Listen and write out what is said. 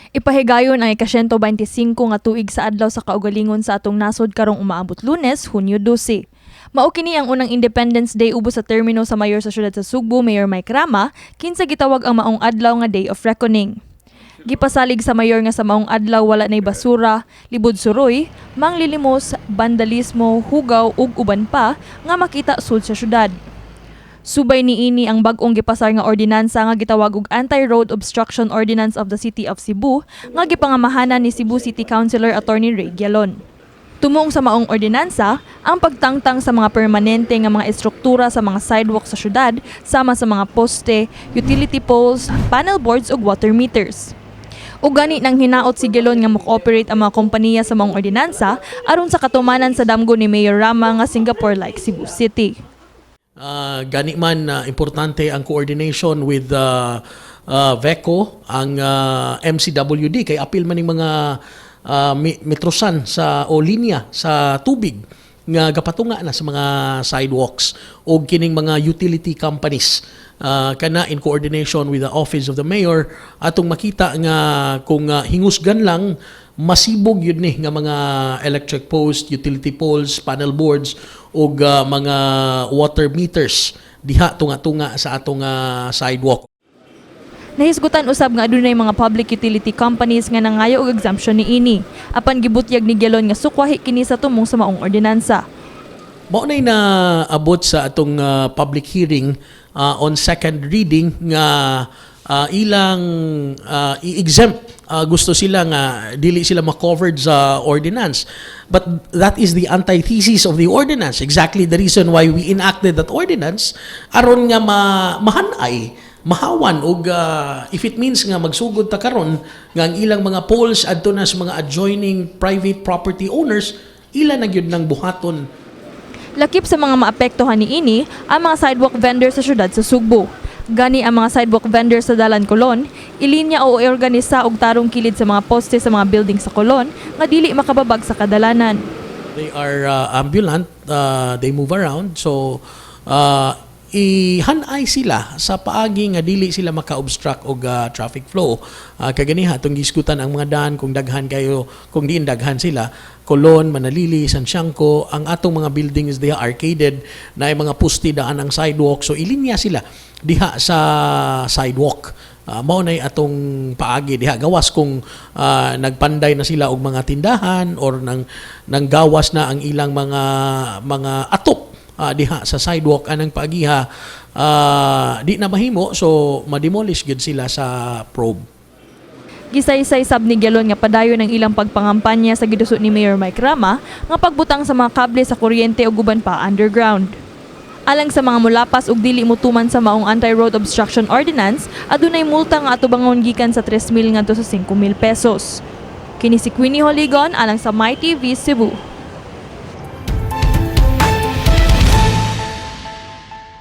Ipahigayon ang ika-125 nga tuig sa adlaw sa kaugalingon sa atong nasod karong umaabot Lunes, Hunyo 12. Mao kini ang unang Independence Day ubos sa termino sa mayor sa syudad sa Sugbo, Mayor Mike Rama, kinsa gitawag ang maong adlaw nga Day of Reckoning. Gipasalig sa mayor nga sa maong adlaw wala nay basura, libod suroy, manglilimos, vandalismo, hugaw ug uban pa nga makita sud sa syudad. Subay niini ang bag-ong gipasar nga ordinansa nga gitawag og Anti-Road Obstruction Ordinance of the City of Cebu nga gipangamahanan ni Cebu City Councilor Attorney Ray Gialon. Tumong sa maong ordinansa ang pagtangtang sa mga permanente nga mga estruktura sa mga sidewalk sa syudad sama sa mga poste, utility poles, panel boards ug water meters. Ug gani nang hinaot si Gialon nga mo-cooperate ang mga kompanya sa maong ordinansa aron sa katumanan sa damgo ni Mayor Rama nga Singapore like Cebu City. Gani man importante ang coordination with VECO, ang MCWD kay apil man ning mga metrosan sa o linya sa tubig nga gapatunga na sa mga sidewalks o kining mga utility companies kana in coordination with the office of the mayor atong makita nga kung hingusgan lang masibog yun ni nga mga electric post, utility poles, panel boards o mga water meters diha tunga-tunga sa atong sidewalk. Nahisgutan usab nga adunay mga public utility companies nga nangayo og exemption niini. Apan gibutyag ni Gialon nga sukwahi kini sa tumong sa maong ordinansa. Mao nay na abot sa atong public hearing on second reading nga ilang i-exempt gusto sila nga dili sila ma-covered sa ordinance, but that is the antithesis of the ordinance, exactly the reason why we enacted that ordinance aron nga mahanay mahawan og if it means nga magsugod ta karon nga ang ilang mga poles adto na sa mga adjoining private property owners ila na gyud nang buhaton. Lakip sa mga maapektuhan niini ang mga sidewalk vendors sa syudad sa Sugbo. Gani ang mga sidewalk vendors sa Dalan Colon, ilinya o organisa og tarong kilid sa mga poste sa mga building sa Colon nga dili makababag sa kadalanan. They are ambulant, they move around, so ihanay sila sa paagi nga dili sila maka-obstruct og traffic flow. Kaganiha atong giskutan ang mga daan kung daghan kayo, kung diin daghan sila. Colon, Manalili, San Siangco, ang atong mga buildings diha arcaded na mga pusti daan ang sidewalk, so ilinya sila diha sa sidewalk. Mao nay atong paagi diha gawas kung nagpanday na sila og mga tindahan or nang gawas na ang ilang mga atop diha sa sidewalk anang paagiha di na mahimo, so mademolish gid sila sa probe. Gisaysay sab ni Gialon nga padayon ang ilang pagpangampanya sa gidusot ni Mayor Mike Rama nga pagbutang sa mga kable sa kuryente ug uban pa underground. Alang sa mga mulapas ug dili motuman sa maong Anti-Road Obstruction Ordinance, adunay multa nga atubangon gikan sa 3,000 ngadto sa 5,000 pesos. Kini si Queenie Holigon alang sa MyTV Cebu.